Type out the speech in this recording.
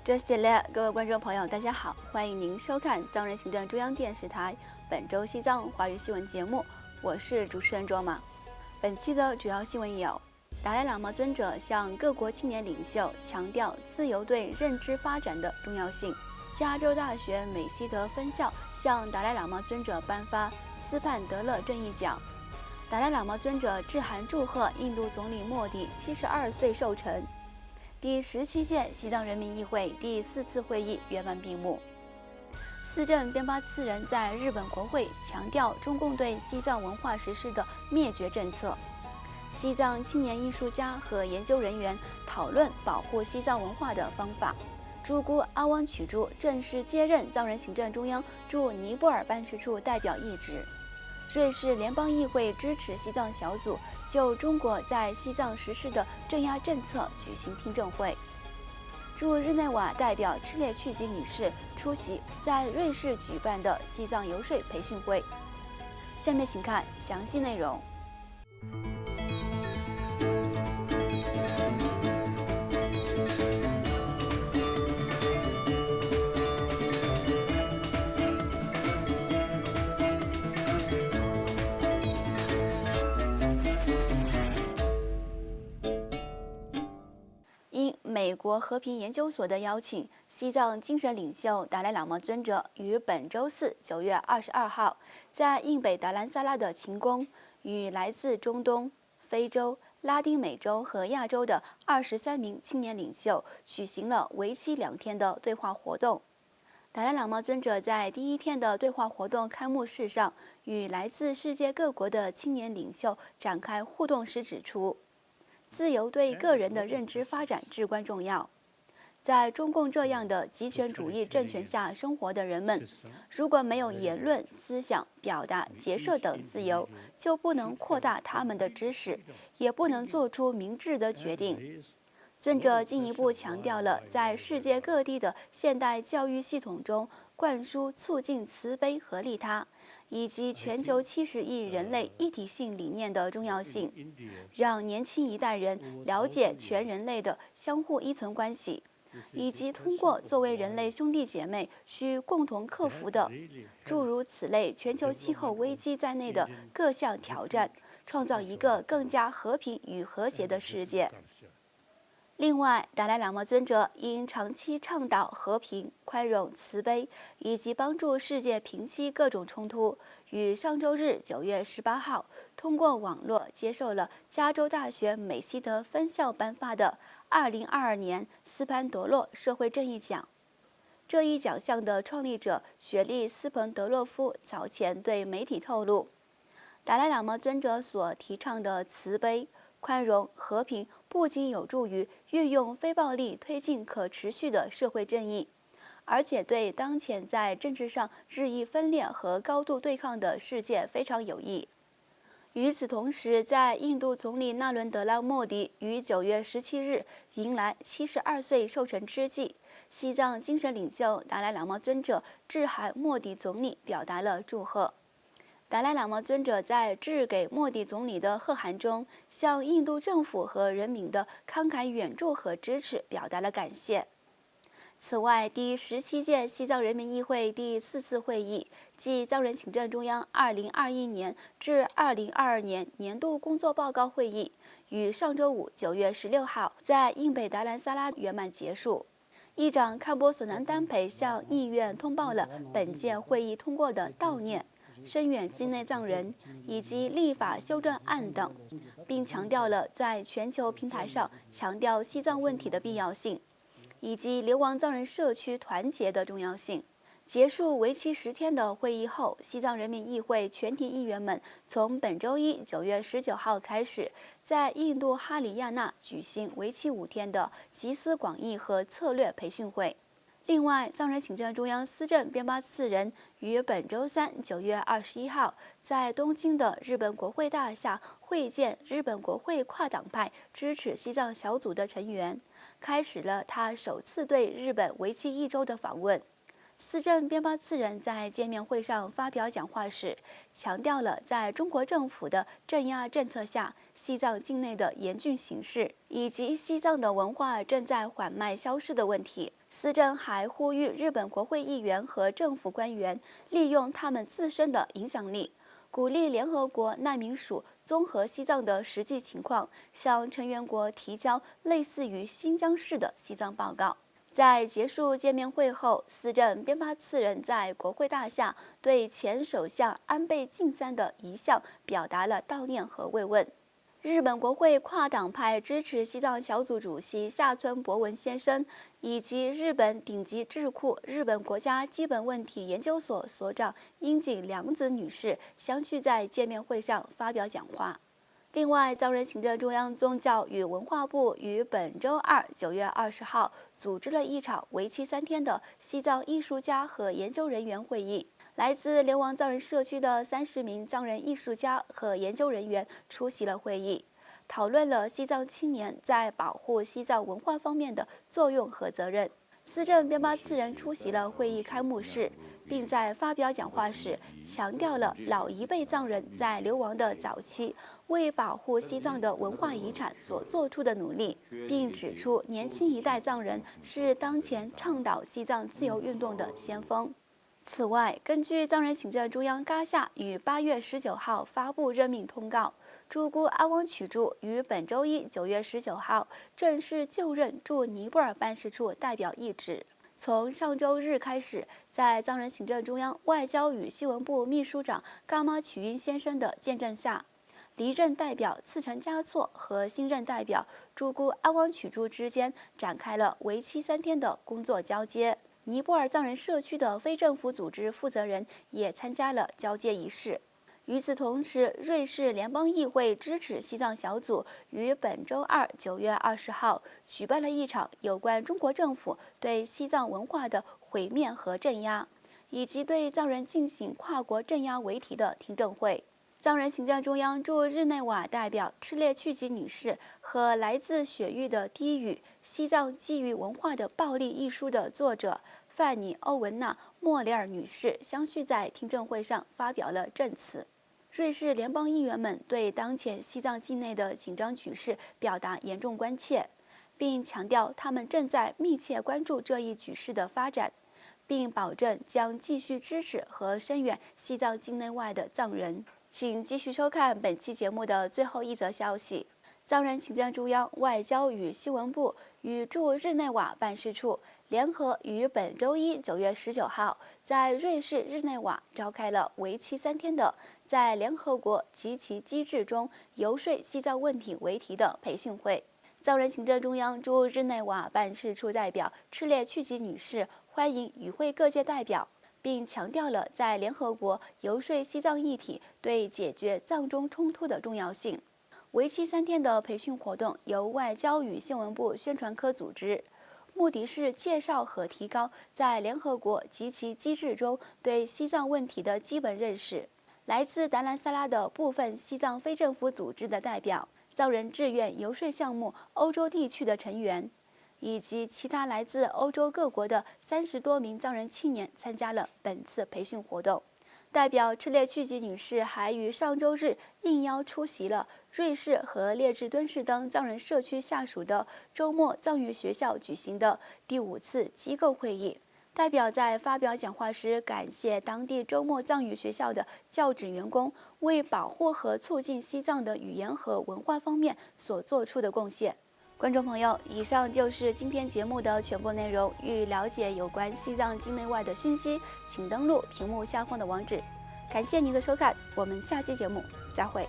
这系列各位观众朋友，大家好，欢迎您收看藏人行政中央电视台本周西藏华语新闻节目，我是主持人卓玛。本期的主要新闻有：达赖喇嘛尊者向各国青年领袖强调自由对认知发展的重要性；加州大学美西德分校向达赖喇嘛尊者颁发斯潘德勒正义奖；达赖喇嘛尊者致函祝贺印度总理莫迪72岁寿辰。第17届西藏人民议会第4次会议圆满闭幕。四镇边巴次仁在日本国会强调中共对西藏文化实施的灭绝政策。西藏青年艺术家和研究人员讨论保护西藏文化的方法。朱姑阿汪曲珠正式接任藏人行政中央驻尼泊尔办事处代表一职。瑞士联邦议会支持西藏小组就中国在西藏实施的镇压政策举行听证会。驻日内瓦代表赤列去吉女士出席在瑞士举办的西藏游说培训会。下面请看详细内容。美国和平研究所的邀请，西藏精神领袖达赖喇嘛尊者于本周四9月22号，在印北达兰萨拉的勤宫，与来自中东、非洲、拉丁美洲和亚洲的23名青年领袖举行了为期2天的对话活动。达赖喇嘛尊者在第一天的对话活动开幕式上，与来自世界各国的青年领袖展开互动时指出，自由对个人的认知发展至关重要。在中共这样的极权主义政权下生活的人们，如果没有言论、思想、表达、结社等自由，就不能扩大他们的知识，也不能做出明智的决定。尊者进一步强调了在世界各地的现代教育系统中灌输促进慈悲和利他，以及全球70亿人类一体性理念的重要性，让年轻一代人了解全人类的相互依存关系，以及通过作为人类兄弟姐妹需共同克服的诸如此类全球气候危机在内的各项挑战，创造一个更加和平与和谐的世界。另外，达赖喇嘛尊者因长期倡导和平、宽容、慈悲，以及帮助世界平息各种冲突，于上周日9月18号通过网络接受了加州大学美西德分校颁发的2022年斯潘德洛社会正义奖。这一奖项的创立者雪莉·斯彭德洛夫早前对媒体透露，达赖喇嘛尊者所提倡的慈悲、宽容、和平不仅有助于运用非暴力推进可持续的社会正义，而且对当前在政治上日益分裂和高度对抗的世界非常有益。与此同时，在印度总理纳伦德拉·莫迪于9月17日迎来72岁寿辰之际，西藏精神领袖达赖喇嘛尊者致函莫迪总理，表达了祝贺。达赖喇嘛尊者在致给莫迪总理的贺函中，向印度政府和人民的慷慨援助和支持表达了感谢。此外，第17届西藏人民议会第4次会议暨藏人行政中央2021年至2022年年度工作报告会议于上周五9月16号在印北达兰萨拉圆满结束。议长堪波索南丹培向议院通报了本届会议通过的悼念、声援境内藏人以及立法修正案等，并强调了在全球平台上强调西藏问题的必要性，以及流亡藏人社区团结的重要性。结束为期10天的会议后，西藏人民议会全体议员们从本周一9月19号开始，在印度哈里亚纳举行为期5天的集思广益和策略培训会。另外，藏人行政中央司政边巴次仁于本周三9月21号在东京的日本国会大厦会见日本国会跨党派支持西藏小组的成员，开始了他首次对日本为期1周的访问。司政边巴次仁在见面会上发表讲话时，强调了在中国政府的镇压政策下，西藏境内的严峻形势，以及西藏的文化正在缓慢消失的问题。司政还呼吁日本国会议员和政府官员利用他们自身的影响力，鼓励联合国难民署综合西藏的实际情况，向成员国提交类似于新疆式的西藏报告。在结束见面会后，司政边巴次仁在国会大厦对前首相安倍晋三的遗像表达了悼念和慰问。日本国会跨党派支持西藏小组主席下村博文先生，以及日本顶级智库日本国家基本问题研究所所长樱井良子女士相继在见面会上发表讲话。另外，藏人行政中央宗教与文化部于本周二9月20号组织了一场为期3天的西藏艺术家和研究人员会议。来自流亡藏人社区的30名藏人艺术家和研究人员出席了会议，讨论了西藏青年在保护西藏文化方面的作用和责任。司政边巴次仁出席了会议开幕式，并在发表讲话时强调了老一辈藏人在流亡的早期为保护西藏的文化遗产所做出的努力，并指出年轻一代藏人是当前倡导西藏自由运动的先锋。此外，根据藏人行政中央嘎夏于8月19号发布任命通告，朱姑阿旺曲珠于本周一9月19号正式就任驻尼泊尔办事处代表一职。从上周日开始，在藏人行政中央外交与新闻部秘书长噶玛曲云先生的见证下，离任代表次成嘉措和新任代表朱姑阿旺曲珠之间展开了为期3天的工作交接。尼泊尔藏人社区的非政府组织负责人也参加了交接仪式。与此同时，瑞士联邦议会支持西藏小组于本周二9月20号举办了一场有关中国政府对西藏文化的毁灭和镇压，以及对藏人进行跨国镇压为题的听证会。藏人行政中央驻日内瓦代表赤列曲吉女士和来自雪域的低语西藏基于文化的暴力一书的作者范尼·欧文娜·莫里尔女士相继在听证会上发表了证词。瑞士联邦议员们对当前西藏境内的紧张局势表达严重关切，并强调他们正在密切关注这一局势的发展，并保证将继续支持和声援西藏境内外的藏人。请继续收看本期节目的最后一则消息。藏人行政中央外交与新闻部与驻日内瓦办事处联合于本周一9月19号在瑞士日内瓦召开了为期3天的在联合国及其机制中游说西藏问题为题的培训会。藏人行政中央驻日内瓦办事处代表赤列曲吉女士欢迎与会各界代表，并强调了在联合国游说西藏议题对解决藏中冲突的重要性。为期3天的培训活动由外交与新闻部宣传科组织，目的是介绍和提高在联合国及其机制中对西藏问题的基本认识。来自达兰萨拉的部分西藏非政府组织的代表、藏人志愿游说项目欧洲地区的成员，以及其他来自欧洲各国的30多名藏人青年参加了本次培训活动。代表赤列曲吉女士还于上周日应邀出席了瑞士和列支敦士登藏人社区下属的周末藏语学校举行的第5次机构会议。代表在发表讲话时感谢当地周末藏语学校的教职员工为保护和促进西藏的语言和文化方面所做出的贡献。观众朋友，以上就是今天节目的全部内容。欲了解有关西藏境内外的讯息，请登录屏幕下方的网址。感谢您的收看，我们下期节目再会。